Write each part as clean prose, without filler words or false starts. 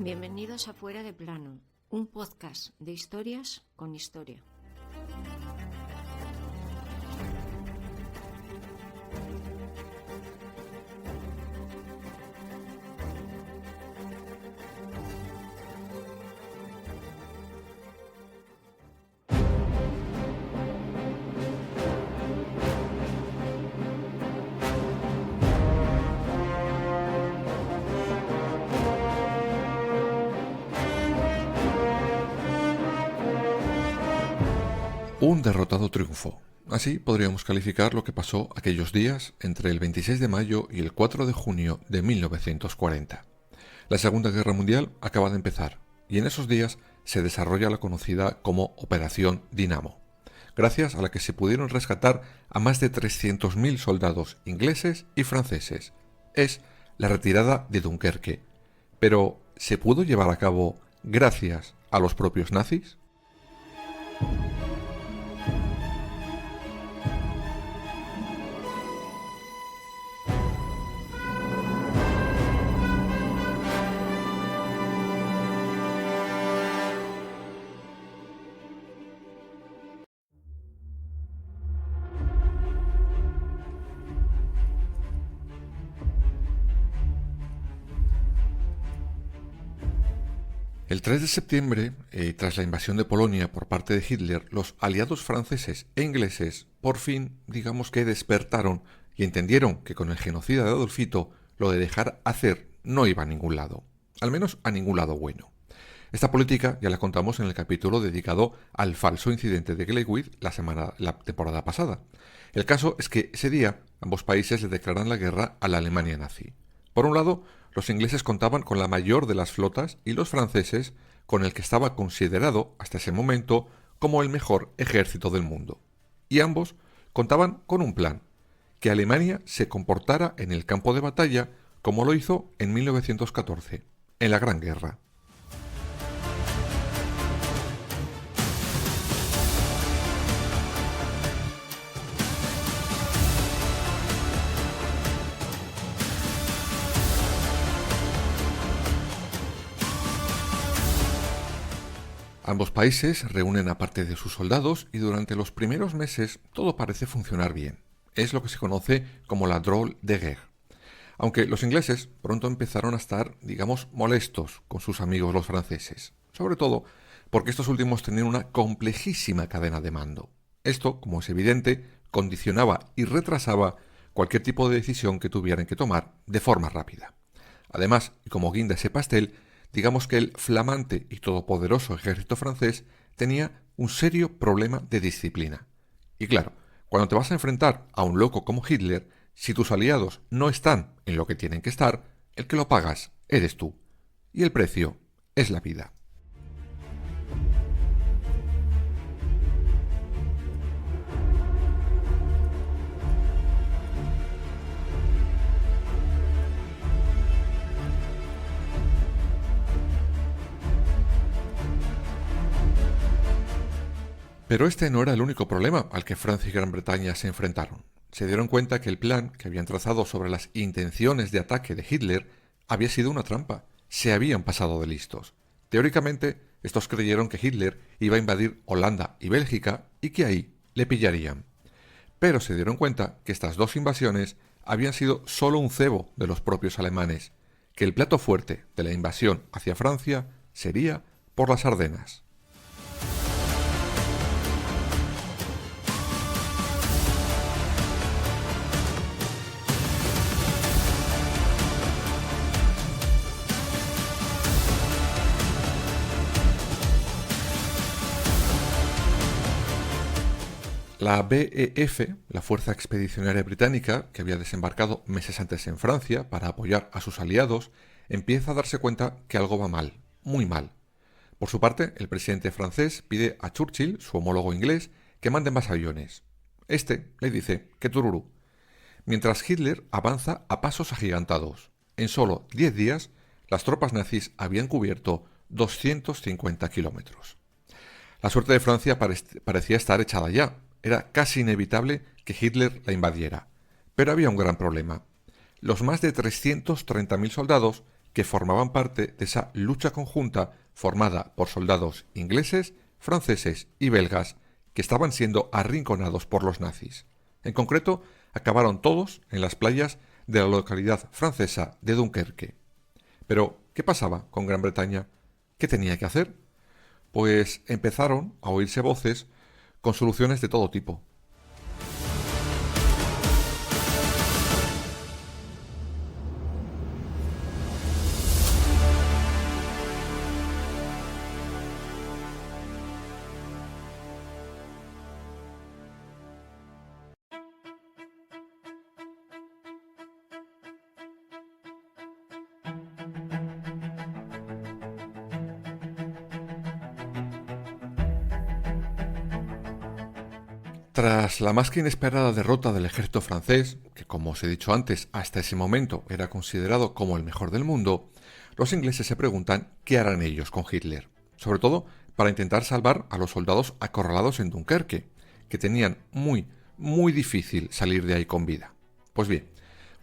Bienvenidos a Fuera de Plano, un podcast de historias con historia. Un derrotado triunfo. Así podríamos calificar lo que pasó aquellos días entre el 26 de mayo y el 4 de junio de 1940. La Segunda Guerra Mundial acaba de empezar y en esos días se desarrolla la conocida como Operación Dinamo, gracias a la que se pudieron rescatar a más de 300.000 soldados ingleses y franceses. Es la retirada de Dunkerque. Pero, ¿se pudo llevar a cabo gracias a los propios nazis? El 3 de septiembre, tras la invasión de Polonia por parte de Hitler, los aliados franceses e ingleses por fin, digamos que despertaron y entendieron que con el genocida de Adolfito lo de dejar hacer no iba a ningún lado, al menos a ningún lado bueno. Esta política ya la contamos en el capítulo dedicado al falso incidente de Gleiwitz la temporada pasada. El caso es que ese día ambos países le declaran la guerra a la Alemania nazi. Por un lado, los ingleses contaban con la mayor de las flotas y los franceses con el que estaba considerado hasta ese momento como el mejor ejército del mundo. Y ambos contaban con un plan: que Alemania se comportara en el campo de batalla como lo hizo en 1914, en la Gran Guerra. Ambos países reúnen a parte de sus soldados y durante los primeros meses todo parece funcionar bien. Es lo que se conoce como la drôle de guerre. Aunque los ingleses pronto empezaron a estar, digamos, molestos con sus amigos los franceses. Sobre todo porque estos últimos tenían una complejísima cadena de mando. Esto, como es evidente, condicionaba y retrasaba cualquier tipo de decisión que tuvieran que tomar de forma rápida. Además, y como guinda ese pastel, digamos que el flamante y todopoderoso ejército francés tenía un serio problema de disciplina. Y claro, cuando te vas a enfrentar a un loco como Hitler, si tus aliados no están en lo que tienen que estar, el que lo pagas eres tú. Y el precio es la vida. Pero este no era el único problema al que Francia y Gran Bretaña se enfrentaron. Se dieron cuenta que el plan que habían trazado sobre las intenciones de ataque de Hitler había sido una trampa. Se habían pasado de listos. Teóricamente, estos creyeron que Hitler iba a invadir Holanda y Bélgica y que ahí le pillarían. Pero se dieron cuenta que estas dos invasiones habían sido solo un cebo de los propios alemanes, que el plato fuerte de la invasión hacia Francia sería por las Ardenas. La BEF, la Fuerza Expedicionaria Británica, que había desembarcado meses antes en Francia para apoyar a sus aliados, empieza a darse cuenta que algo va mal, muy mal. Por su parte, el presidente francés pide a Churchill, su homólogo inglés, que mande más aviones. Este le dice que tururú. Mientras Hitler avanza a pasos agigantados. En solo 10 días, las tropas nazis habían cubierto 250 kilómetros. La suerte de Francia parecía estar echada ya. Era casi inevitable que Hitler la invadiera. Pero había un gran problema. Los más de 330.000 soldados que formaban parte de esa lucha conjunta formada por soldados ingleses, franceses y belgas que estaban siendo arrinconados por los nazis. En concreto, acabaron todos en las playas de la localidad francesa de Dunkerque. Pero, ¿qué pasaba con Gran Bretaña? ¿Qué tenía que hacer? Pues empezaron a oírse voces con soluciones de todo tipo. Tras la más que inesperada derrota del ejército francés, que como os he dicho antes, hasta ese momento era considerado como el mejor del mundo, los ingleses se preguntan qué harán ellos con Hitler, sobre todo para intentar salvar a los soldados acorralados en Dunkerque, que tenían muy difícil salir de ahí con vida. Pues bien,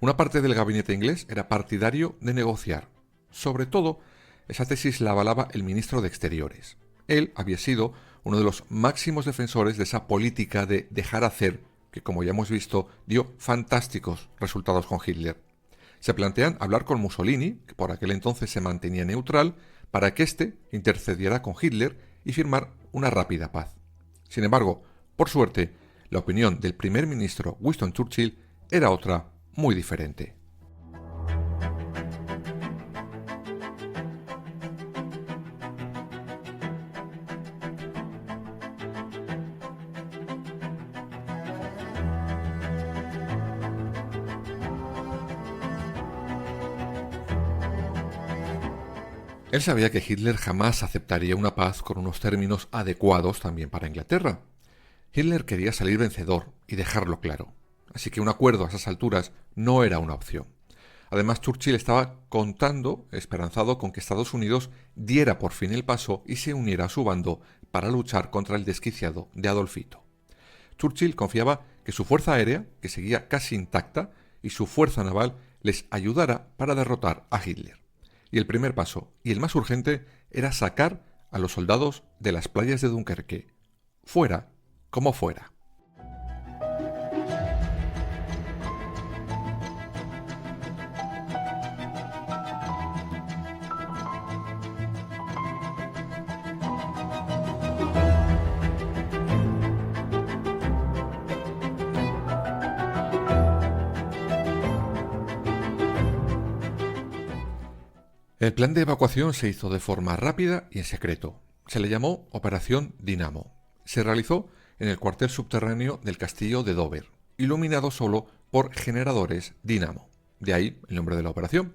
una parte del gabinete inglés era partidario de negociar. Sobre todo, esa tesis la avalaba el ministro de Exteriores. Él había sido uno de los máximos defensores de esa política de dejar hacer, que como ya hemos visto, dio fantásticos resultados con Hitler. Se plantean hablar con Mussolini, que por aquel entonces se mantenía neutral, para que éste intercediera con Hitler y firmar una rápida paz. Sin embargo, por suerte, la opinión del primer ministro Winston Churchill era otra, muy diferente. Él sabía que Hitler jamás aceptaría una paz con unos términos adecuados también para Inglaterra. Hitler quería salir vencedor y dejarlo claro, así que un acuerdo a esas alturas no era una opción. Además, Churchill estaba esperanzado con que Estados Unidos diera por fin el paso y se uniera a su bando para luchar contra el desquiciado de Adolfito. Churchill confiaba que su fuerza aérea, que seguía casi intacta, y su fuerza naval les ayudara para derrotar a Hitler. Y el primer paso, y el más urgente, era sacar a los soldados de las playas de Dunkerque, fuera como fuera. El plan de evacuación se hizo de forma rápida y en secreto. Se le llamó Operación Dinamo. Se realizó en el cuartel subterráneo del castillo de Dover, iluminado solo por generadores Dinamo. De ahí el nombre de la operación.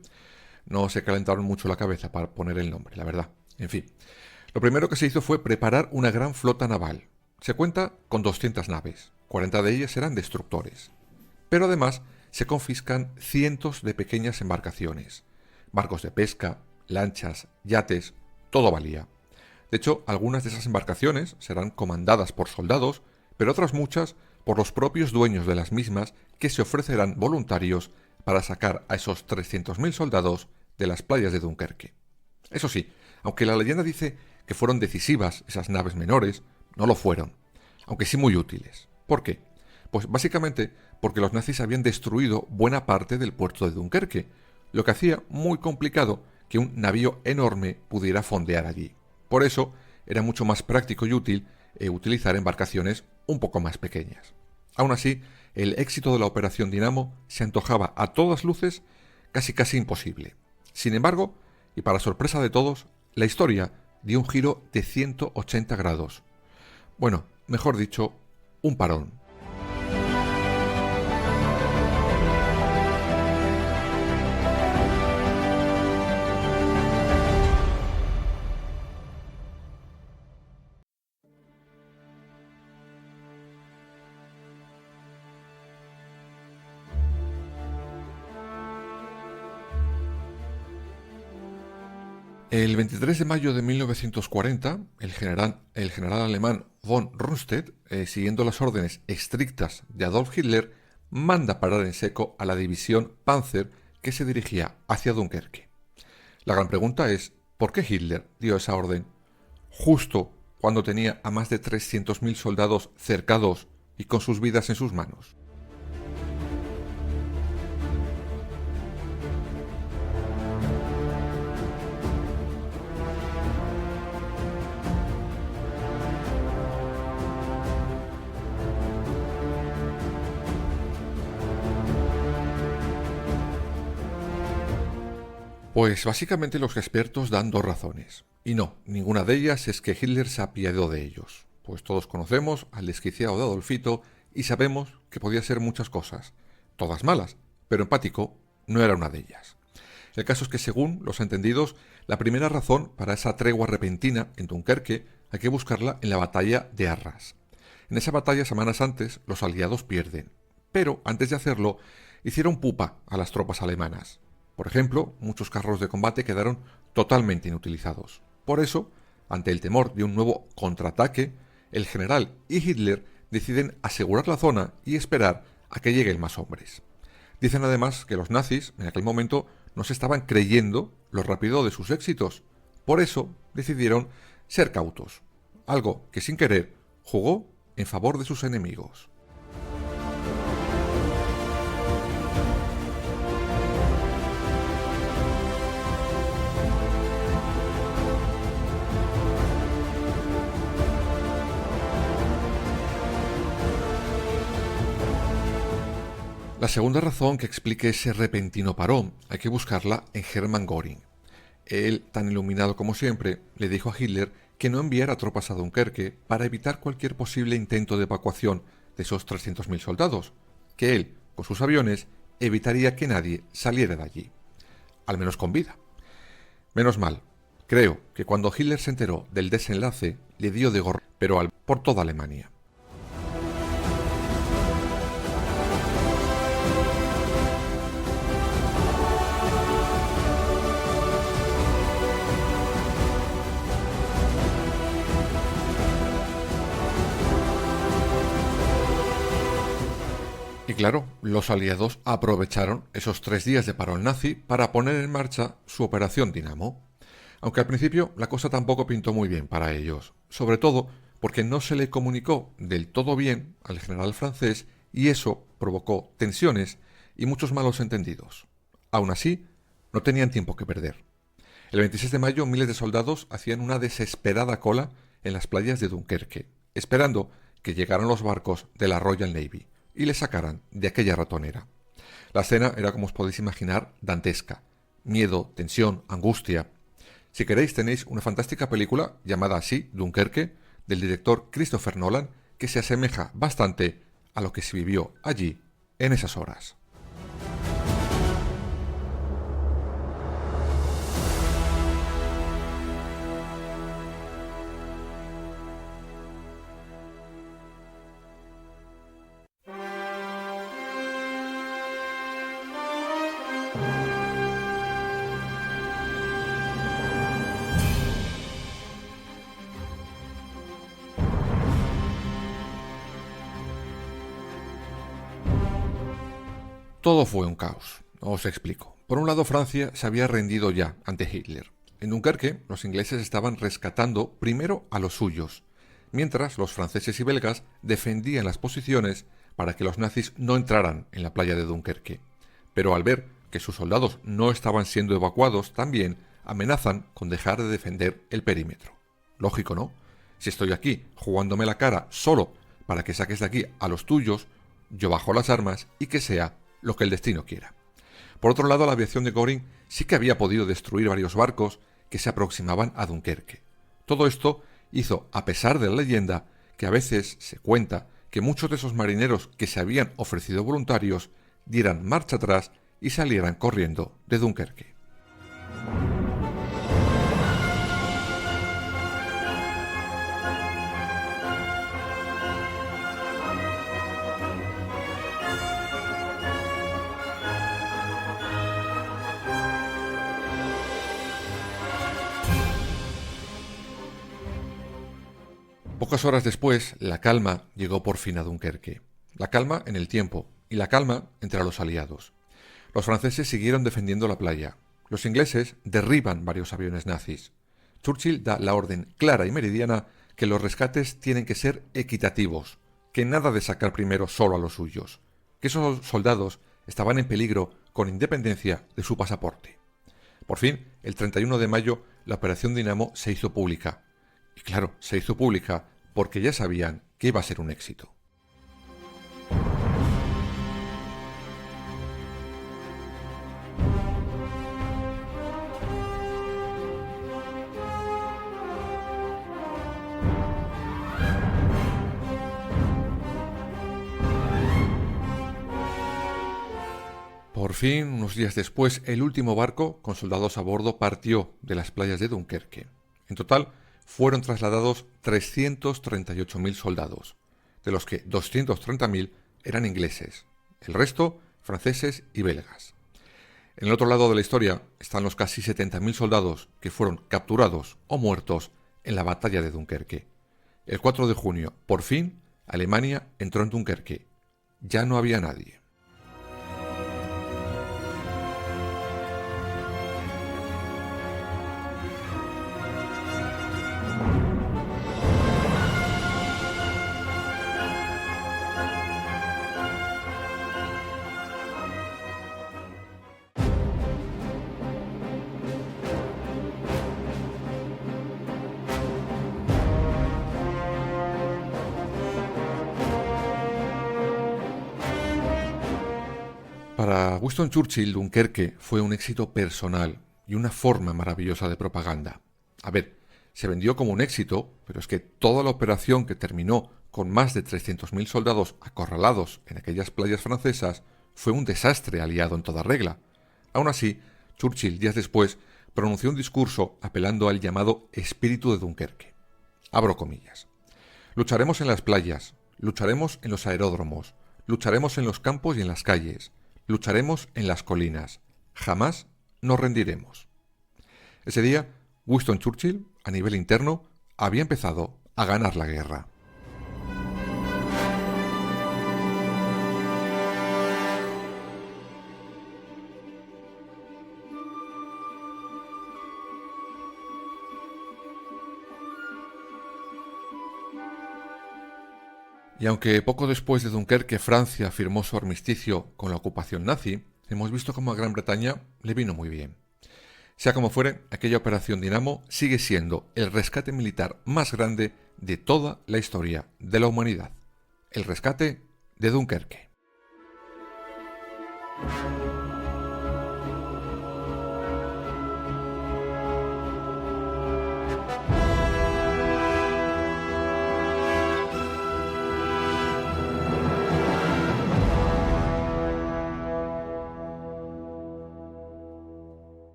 No se calentaron mucho la cabeza para poner el nombre, la verdad. En fin, lo primero que se hizo fue preparar una gran flota naval. Se cuenta con 200 naves, 40 de ellas eran destructores. Pero además se confiscan cientos de pequeñas embarcaciones. Barcos de pesca, lanchas, yates, todo valía. De hecho, algunas de esas embarcaciones serán comandadas por soldados, pero otras muchas por los propios dueños de las mismas que se ofrecerán voluntarios para sacar a esos 300.000 soldados de las playas de Dunkerque. Eso sí, aunque la leyenda dice que fueron decisivas esas naves menores, no lo fueron, aunque sí muy útiles. ¿Por qué? Pues básicamente porque los nazis habían destruido buena parte del puerto de Dunkerque, lo que hacía muy complicado que un navío enorme pudiera fondear allí. Por eso era mucho más práctico y útil utilizar embarcaciones un poco más pequeñas. Aún así, el éxito de la Operación Dinamo se antojaba a todas luces casi imposible. Sin embargo, y para sorpresa de todos, la historia dio un giro de 180 grados. Bueno, mejor dicho, un parón. El 23 de mayo de 1940, el general alemán von Rundstedt, siguiendo las órdenes estrictas de Adolf Hitler, manda parar en seco a la división Panzer que se dirigía hacia Dunkerque. La gran pregunta es, ¿por qué Hitler dio esa orden justo cuando tenía a más de 300.000 soldados cercados y con sus vidas en sus manos? Pues básicamente los expertos dan dos razones. Y no, ninguna de ellas es que Hitler se apiadó de ellos. Pues todos conocemos al desquiciado de Adolfito y sabemos que podía ser muchas cosas. Todas malas, pero empático no era una de ellas. El caso es que según los entendidos, la primera razón para esa tregua repentina en Dunkerque hay que buscarla en la batalla de Arras. En esa batalla, semanas antes, los aliados pierden. Pero antes de hacerlo, hicieron pupa a las tropas alemanas. Por ejemplo, muchos carros de combate quedaron totalmente inutilizados. Por eso, ante el temor de un nuevo contraataque, el general y Hitler deciden asegurar la zona y esperar a que lleguen más hombres. Dicen además que los nazis en aquel momento no se estaban creyendo lo rápido de sus éxitos. Por eso decidieron ser cautos, algo que sin querer jugó en favor de sus enemigos. La segunda razón que explique ese repentino parón hay que buscarla en Hermann Göring. Él, tan iluminado como siempre, le dijo a Hitler que no enviara tropas a Dunkerque para evitar cualquier posible intento de evacuación de esos 300.000 soldados, que él, con sus aviones, evitaría que nadie saliera de allí, al menos con vida. Menos mal, creo que cuando Hitler se enteró del desenlace, le dio de gorro, pero por toda Alemania. Y claro, los aliados aprovecharon esos 3 días de parón nazi para poner en marcha su Operación Dinamo. Aunque al principio la cosa tampoco pintó muy bien para ellos, sobre todo porque no se le comunicó del todo bien al general francés y eso provocó tensiones y muchos malos entendidos. Aún así, no tenían tiempo que perder. El 26 de mayo miles de soldados hacían una desesperada cola en las playas de Dunkerque, esperando que llegaran los barcos de la Royal Navy y le sacaran de aquella ratonera. La escena era, como os podéis imaginar, dantesca. Miedo, tensión, angustia. Si queréis tenéis una fantástica película llamada así, Dunkerque, del director Christopher Nolan, que se asemeja bastante a lo que se vivió allí en esas horas. Todo fue un caos, os explico. Por un lado, Francia se había rendido ya ante Hitler. En Dunkerque, los ingleses estaban rescatando primero a los suyos, mientras los franceses y belgas defendían las posiciones para que los nazis no entraran en la playa de Dunkerque. Pero al ver que sus soldados no estaban siendo evacuados, también amenazan con dejar de defender el perímetro. Lógico, ¿no? Si estoy aquí jugándome la cara solo para que saques de aquí a los tuyos, yo bajo las armas y que sea lo que el destino quiera. Por otro lado, la aviación de Göring sí que había podido destruir varios barcos que se aproximaban a Dunkerque. Todo esto hizo, a pesar de la leyenda, que a veces se cuenta que muchos de esos marineros que se habían ofrecido voluntarios dieran marcha atrás y salieran corriendo de Dunkerque. Pocas horas después, la calma llegó por fin a Dunkerque. La calma en el tiempo y la calma entre los aliados. Los franceses siguieron defendiendo la playa. Los ingleses derriban varios aviones nazis. Churchill da la orden clara y meridiana que los rescates tienen que ser equitativos, que nada de sacar primero solo a los suyos, que esos soldados estaban en peligro con independencia de su pasaporte. Por fin, el 31 de mayo, la Operación Dinamo se hizo pública. Y claro, se hizo pública porque ya sabían que iba a ser un éxito. Por fin, unos días después, el último barco con soldados a bordo partió de las playas de Dunkerque. En total, fueron trasladados 338.000 soldados, de los que 230.000 eran ingleses, el resto franceses y belgas. En el otro lado de la historia están los casi 70.000 soldados que fueron capturados o muertos en la batalla de Dunkerque. El 4 de junio, por fin, Alemania entró en Dunkerque. Ya no había nadie. Para Winston Churchill, Dunkerque fue un éxito personal y una forma maravillosa de propaganda. A ver, se vendió como un éxito, pero es que toda la operación, que terminó con más de 300.000 soldados acorralados en aquellas playas francesas, fue un desastre aliado en toda regla. Aún así, Churchill, días después, pronunció un discurso apelando al llamado espíritu de Dunkerque. Abro comillas. Lucharemos en las playas, lucharemos en los aeródromos, lucharemos en los campos y en las calles, lucharemos en las colinas. Jamás nos rendiremos. Ese día, Winston Churchill, a nivel interno, había empezado a ganar la guerra. Y aunque poco después de Dunkerque Francia firmó su armisticio con la ocupación nazi, hemos visto cómo a Gran Bretaña le vino muy bien. Sea como fuere, aquella Operación Dinamo sigue siendo el rescate militar más grande de toda la historia de la humanidad. El rescate de Dunkerque.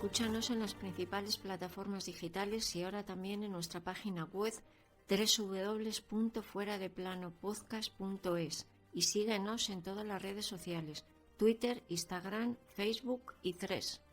Escúchanos en las principales plataformas digitales y ahora también en nuestra página web www.fueradeplanopodcast.es y síguenos en todas las redes sociales, Twitter, Instagram, Facebook y Threads.